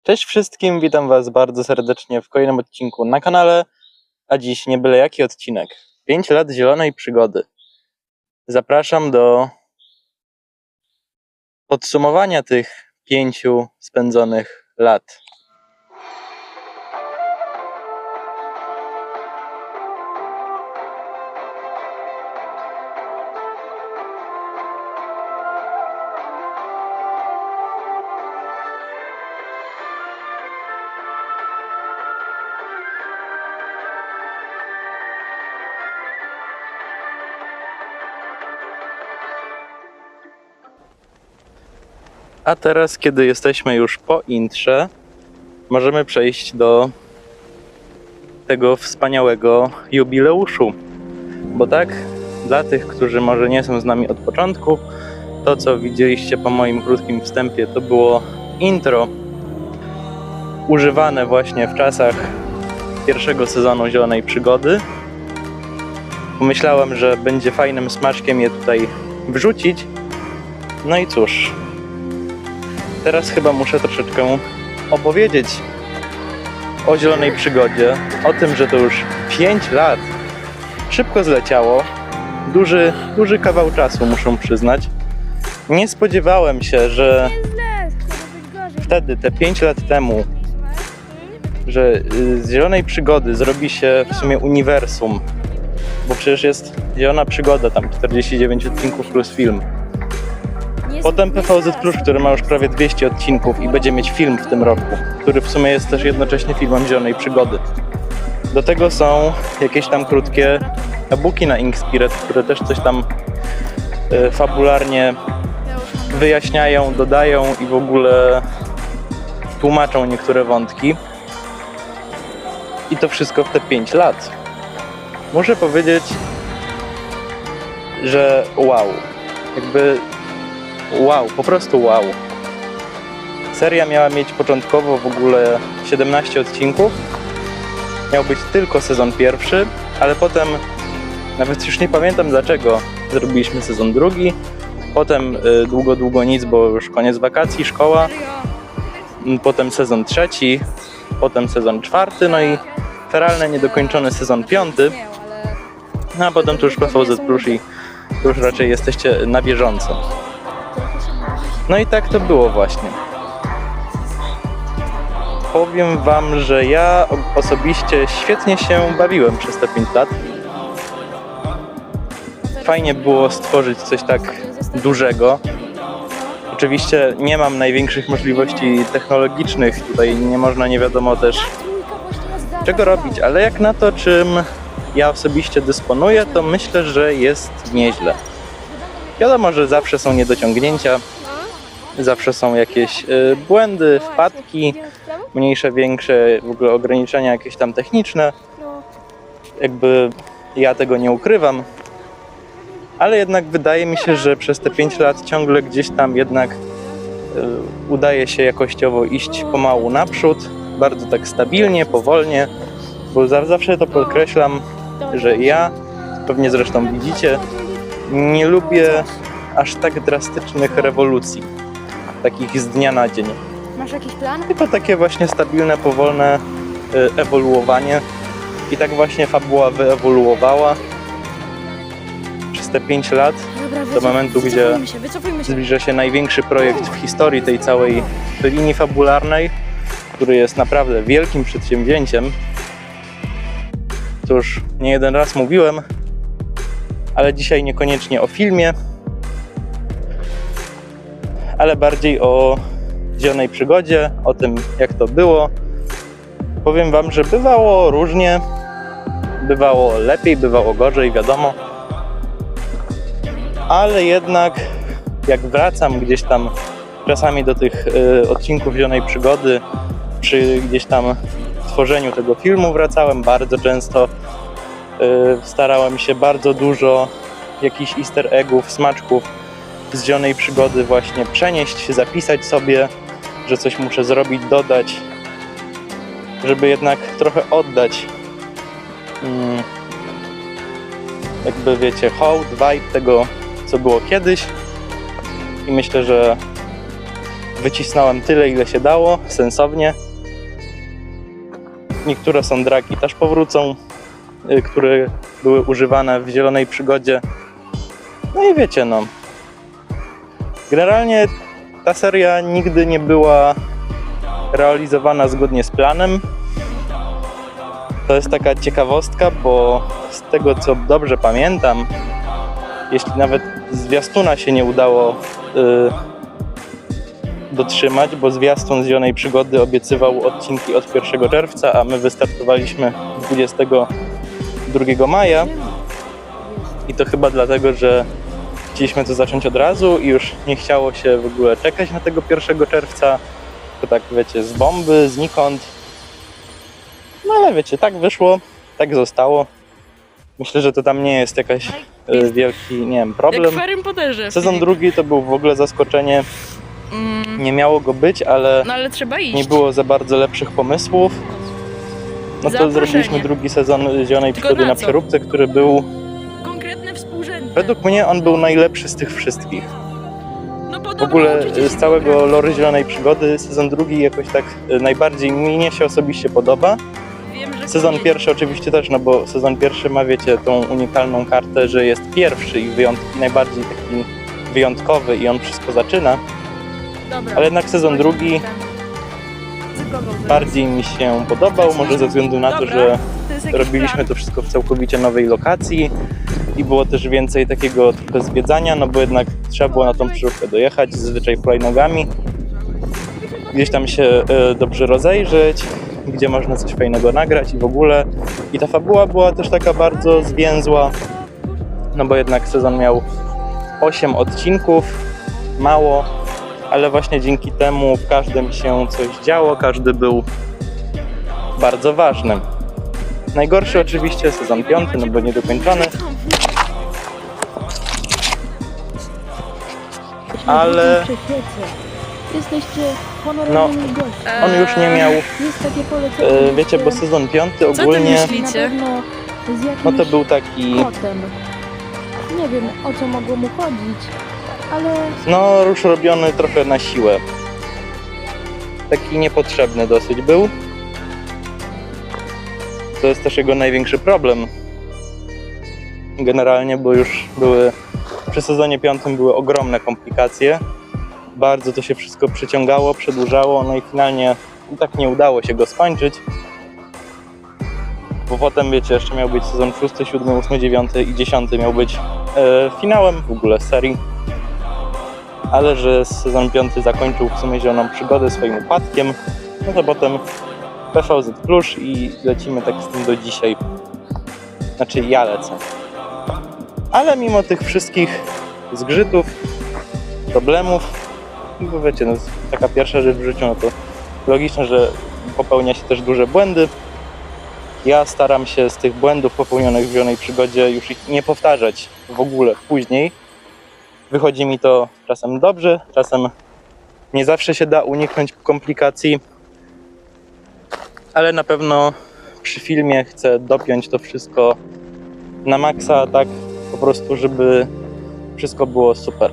Cześć wszystkim, witam was bardzo serdecznie w kolejnym odcinku na kanale, a dziś nie byle jaki odcinek. 5 lat zielonej przygody. Zapraszam do podsumowania tych 5 spędzonych lat. A teraz, kiedy jesteśmy już po intrze, możemy przejść do tego wspaniałego jubileuszu. Bo tak, dla tych, którzy może nie są z nami od początku, to co widzieliście po moim krótkim wstępie, to było intro używane właśnie w czasach pierwszego sezonu Zielonej Przygody. Pomyślałem, że będzie fajnym smaczkiem je tutaj wrzucić. No i cóż, teraz chyba muszę troszeczkę opowiedzieć o Zielonej Przygodzie, o tym, że to już 5 lat. Szybko zleciało, duży kawał czasu, muszę przyznać. Nie spodziewałem się, że wtedy, te 5 lat temu, że z Zielonej Przygody zrobi się w sumie uniwersum, bo przecież jest Zielona Przygoda, tam 49 odcinków plus film. Potem PVZ Plus, który ma już prawie 200 odcinków i będzie mieć film w tym roku, który w sumie jest też jednocześnie filmem Zielonej Przygody. Do tego są jakieś tam krótkie e-booki na Inkspiret, które też coś tam fabularnie wyjaśniają, dodają i w ogóle tłumaczą niektóre wątki. I to wszystko w te 5 lat. Muszę powiedzieć, że wow. Wow, po prostu wow. Seria miała mieć początkowo w ogóle 17 odcinków. Miał być tylko sezon pierwszy, ale potem, nawet już nie pamiętam dlaczego, zrobiliśmy sezon drugi. Potem długo nic, bo już koniec wakacji, szkoła. Potem sezon trzeci, potem sezon czwarty, no i feralny, niedokończony sezon piąty. No a potem to już PVZ Plus i to już raczej jesteście na bieżąco. No i tak to było właśnie. Powiem wam, że ja osobiście świetnie się bawiłem przez te 5 lat. Fajnie było stworzyć coś tak dużego. Oczywiście nie mam największych możliwości technologicznych, tutaj nie można nie wiadomo też czego robić, ale jak na to, czym ja osobiście dysponuję, to myślę, że jest nieźle. Wiadomo, że zawsze są niedociągnięcia, zawsze są jakieś błędy, wpadki, mniejsze, większe, w ogóle ograniczenia jakieś tam techniczne. Jakby ja tego nie ukrywam, ale jednak wydaje mi się, że przez te 5 lat ciągle gdzieś tam jednak udaje się jakościowo iść pomału naprzód, bardzo tak stabilnie, powolnie, bo zawsze to podkreślam, że ja, pewnie zresztą widzicie, nie lubię aż tak drastycznych rewolucji, takich z dnia na dzień. Masz jakiś plan? Tylko takie właśnie stabilne, powolne ewoluowanie i tak właśnie fabuła wyewoluowała przez te 5 lat do momentu, gdzie zbliża się największy projekt w historii tej całej linii fabularnej, który jest naprawdę wielkim przedsięwzięciem. Cóż, nie jeden raz mówiłem, ale dzisiaj niekoniecznie o filmie, ale bardziej o Zielonej Przygodzie, o tym jak to było. Powiem wam, że bywało różnie, bywało lepiej, bywało gorzej, wiadomo. Ale jednak jak wracam gdzieś tam czasami do tych odcinków Zielonej Przygody, przy gdzieś tam tworzeniu tego filmu wracałem bardzo często. Starałem się bardzo dużo jakichś easter eggów, smaczków z Zielonej Przygody właśnie przenieść, zapisać sobie, że coś muszę zrobić, dodać, żeby jednak trochę oddać jakby wiecie, hołd, vibe tego, co było kiedyś. I myślę, że wycisnąłem tyle, ile się dało, sensownie. Niektóre soundtracki też powrócą, które były używane w Zielonej Przygodzie. No i wiecie, no. Generalnie ta seria nigdy nie była realizowana zgodnie z planem. To jest taka ciekawostka, bo z tego co dobrze pamiętam, jeśli nawet zwiastuna się nie udało dotrzymać, bo zwiastun Zielonej Przygody obiecywał odcinki od 1 czerwca, a my wystartowaliśmy 22 maja. I to chyba dlatego, że chcieliśmy to zacząć od razu i już nie chciało się w ogóle czekać na tego 1 czerwca. To tak, wiecie, z bomby, znikąd. No ale wiecie, tak wyszło, tak zostało. Myślę, że to tam nie jest jakaś wielki, nie wiem, problem. Jak w Harrym Potterze. Sezon drugi to był w ogóle zaskoczenie. Nie miało go być, ale No ale trzeba iść. nie było za bardzo lepszych pomysłów. No to Zaproszenie. zrobiliśmy drugi sezon Zielonej Tylko Przygody na na co? przeróbce, który był... Konkretne współrzędne. Według mnie on był najlepszy z tych wszystkich. No W podobno ogóle uczycie się z całego programu. lory Zielonej Przygody sezon drugi jakoś tak najbardziej mnie się osobiście podoba. Wiem, że Sezon koniec. pierwszy oczywiście też, no bo sezon pierwszy ma, wiecie, tą unikalną kartę, że jest pierwszy i najbardziej taki wyjątkowy i on wszystko zaczyna. Dobra. Ale jednak sezon drugi bardziej mi się podobał, może ze względu na to, Dobra, że to jest jakiś robiliśmy plan. to wszystko w całkowicie nowej lokacji i było też więcej takiego trochę zwiedzania, no bo jednak trzeba było na tą przyróbkę dojechać, zazwyczaj hulajnogami, gdzieś tam się dobrze rozejrzeć, gdzie można coś fajnego nagrać i w ogóle. I ta fabuła była też taka bardzo zwięzła, no bo jednak sezon miał 8 odcinków, mało, ale właśnie dzięki temu w każdym się coś działo, każdy był bardzo ważny. Najgorszy oczywiście sezon 5, no bo niedokończony, ale Jesteście honorowymi gośćmi. on już nie miał, Jest takie polecenie. wiecie, bo sezon 5 ty ogólnie, myślicie? Na pewno z jakimś no to był taki, kotem. Nie wiem, o co mogło mu chodzić, ale no już robiony trochę na siłę. Taki niepotrzebny dosyć był. To jest też jego największy problem. Generalnie, bo już przy sezonie 5 były ogromne komplikacje. Bardzo to się wszystko przeciągało, przedłużało, no i finalnie i tak nie udało się go skończyć. Bo potem, wiecie, jeszcze miał być sezon 6, 7, 8, 9 i 10 miał być finałem w ogóle serii. Ale że sezon 5 zakończył w sumie Zieloną Przygodę swoim upadkiem, no to potem PVZ Plus i lecimy tak z tym do dzisiaj. Znaczy ja lecę. Ale mimo tych wszystkich zgrzytów, problemów, bo wiecie, no taka pierwsza rzecz w życiu, no to logiczne, że popełnia się też duże błędy. Ja staram się z tych błędów popełnionych w Zielonej Przygodzie już ich nie powtarzać w ogóle później. Wychodzi mi to czasem dobrze, czasem nie zawsze się da uniknąć komplikacji, ale na pewno przy filmie chcę dopiąć to wszystko na maksa, tak po prostu, żeby wszystko było super.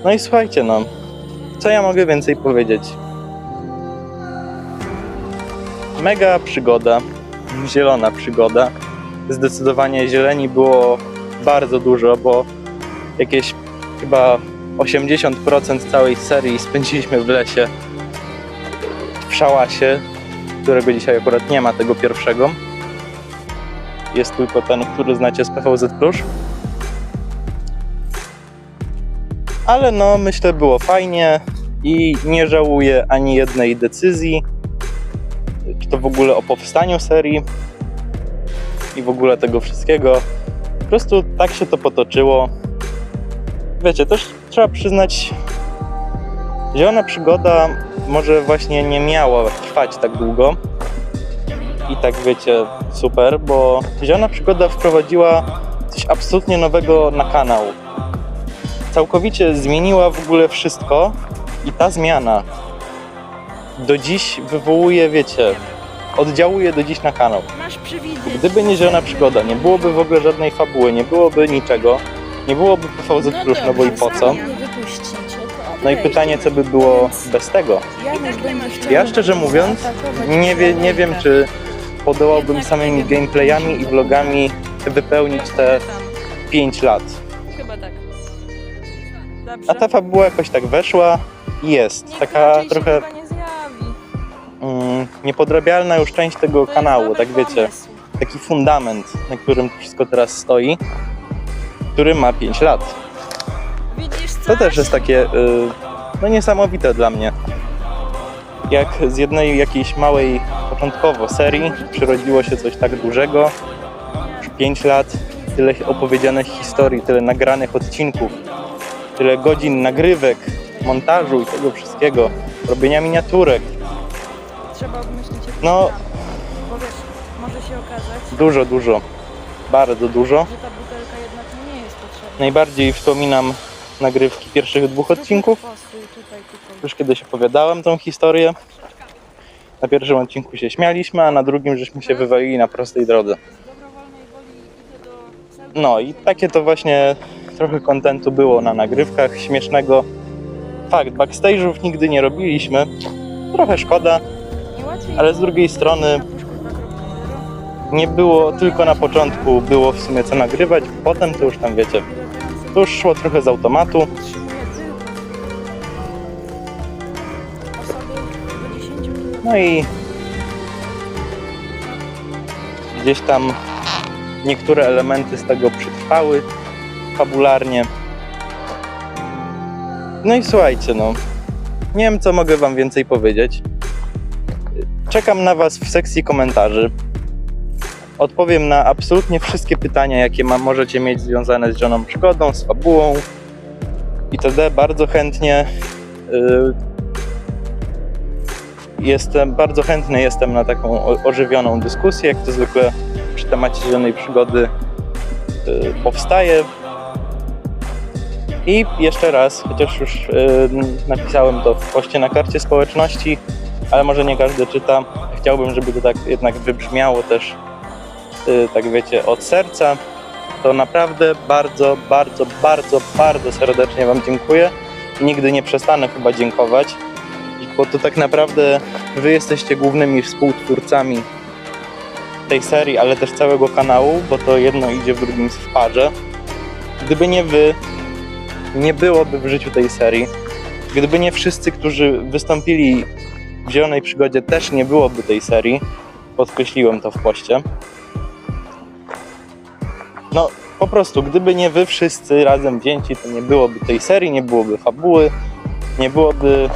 No i słuchajcie, no, co ja mogę więcej powiedzieć? Mega przygoda, zielona przygoda. Zdecydowanie zieleni było bardzo dużo, bo jakieś chyba 80% całej serii spędziliśmy w lesie, w szałasie, którego dzisiaj akurat nie ma, tego pierwszego. Jest tylko ten, który znacie z PVZ Plus. Ale no, myślę, było fajnie i nie żałuję ani jednej decyzji, czy to w ogóle o powstaniu serii i w ogóle tego wszystkiego. Po prostu tak się to potoczyło. Wiecie, też trzeba przyznać, Zielona Przygoda może właśnie nie miała trwać tak długo i tak, wiecie, super, bo Zielona Przygoda wprowadziła coś absolutnie nowego na kanał. Całkowicie zmieniła w ogóle wszystko i ta zmiana do dziś wywołuje, wiecie, oddziałuje do dziś na kanał. Masz przewidzieć. Gdyby nie Zielona Przygoda, nie byłoby w ogóle żadnej fabuły, nie byłoby niczego, nie byłoby PVZ Plus, no bo i po co? nie wypuścicie, to No i pytanie, co by było bez tego? Ja szczerze mówiąc, nie wiem, czy podołałbym samymi gameplayami i vlogami wypełnić te 5 lat. Chyba tak. Dobrze. A ta fabuła jakoś tak weszła i jest. Taka trochę niepodrabialna już część tego kanału, tak wiecie. Taki fundament, na którym to wszystko teraz stoi, który ma 5 lat. Widzisz To też jest takie no niesamowite dla mnie. Jak z jednej jakiejś małej początkowo serii przyrodziło się coś tak dużego, już 5 lat, tyle opowiedzianych historii, tyle nagranych odcinków, tyle godzin nagrywek, montażu i tego wszystkiego, robienia miniaturek. Trzeba obmyślić jakiś No. plan. Bo wiesz, może się okazać, Dużo, bardzo dużo. że ta butelka jednak nie jest potrzebna. Najbardziej wspominam nagrywki pierwszych 2 odcinków. Postój, tutaj. Już kiedyś opowiadałem tą historię. Na pierwszym odcinku się śmialiśmy, a na drugim żeśmy się wywalili na prostej drodze. Z dobrowolnej woli idę do celu. No i takie to właśnie trochę kontentu było na nagrywkach, śmiesznego. Fakt, backstage'ów nigdy nie robiliśmy. Trochę szkoda, Niełatwiej ale z drugiej strony nie było, tylko na początku było w sumie co nagrywać, potem to już tam wiecie, to już szło trochę z automatu. utrzymuje tylko osoby do 10 kg. No i gdzieś tam niektóre elementy z tego przetrwały fabularnie. No i słuchajcie, no, nie wiem co mogę wam więcej powiedzieć. Czekam na was w sekcji komentarzy. Odpowiem na absolutnie wszystkie pytania, jakie możecie mieć związane z Zieloną Przygodą, z fabułą itd. Bardzo chętnie bardzo chętny jestem na taką ożywioną dyskusję, jak to zwykle przy temacie Zielonej Przygody powstaje. I jeszcze raz, chociaż już napisałem to w poście na karcie społeczności, ale może nie każdy czyta, chciałbym, żeby to tak jednak wybrzmiało też, tak wiecie, od serca. To naprawdę bardzo serdecznie wam dziękuję i nigdy nie przestanę chyba dziękować, bo to tak naprawdę wy jesteście głównymi współtwórcami tej serii, ale też całego kanału, bo to jedno idzie w drugim w parze. Gdyby nie wy, nie byłoby w życiu tej serii. Gdyby nie wszyscy, którzy wystąpili w Zielonej Przygodzie, też nie byłoby tej serii. Podkreśliłem to w poście. No, po prostu, gdyby nie wy wszyscy razem wzięci, to nie byłoby tej serii, nie byłoby fabuły, nie byłoby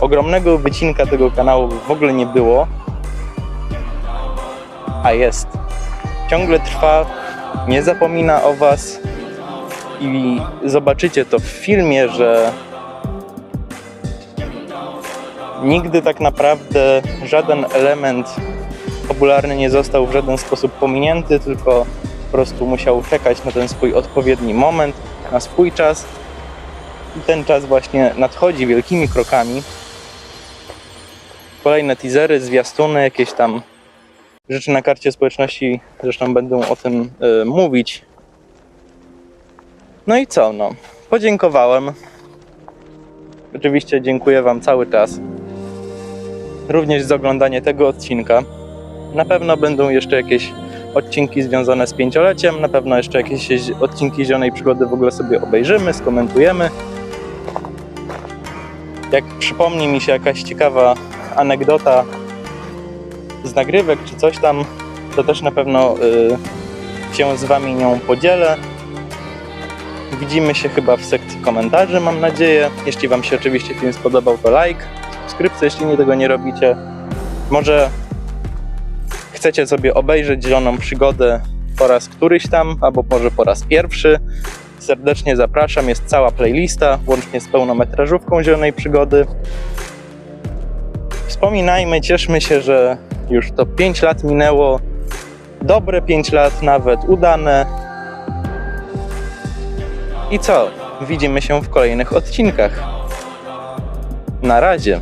ogromnego wycinka tego kanału, w ogóle nie było. A jest. Ciągle trwa, nie zapomina o was i zobaczycie to w filmie, że nigdy tak naprawdę żaden element fabularny nie został w żaden sposób pominięty, tylko po prostu musiał czekać na ten swój odpowiedni moment, na swój czas. I ten czas właśnie nadchodzi wielkimi krokami. Kolejne teasery, zwiastuny, jakieś tam rzeczy na karcie społeczności, zresztą będą o tym mówić. No i co, no, podziękowałem. Oczywiście dziękuję wam cały czas. Również za oglądanie tego odcinka. Na pewno będą jeszcze jakieś odcinki związane z 5-leciem, na pewno jeszcze jakieś odcinki Zielonej Przygody w ogóle sobie obejrzymy, skomentujemy. Jak przypomni mi się jakaś ciekawa anegdota z nagrywek czy coś tam, to też na pewno się z wami nią podzielę. Widzimy się chyba w sekcji komentarzy, mam nadzieję. Jeśli wam się oczywiście film spodobał, to like, subskrypcja, jeśli nie tego nie robicie. Może chcecie sobie obejrzeć Zieloną Przygodę po raz któryś tam, albo może po raz pierwszy. Serdecznie zapraszam, jest cała playlista, łącznie z pełnometrażówką Zielonej Przygody. Wspominajmy, cieszmy się, że już to 5 lat minęło. Dobre 5 lat nawet, udane. I co? Widzimy się w kolejnych odcinkach. Na razie.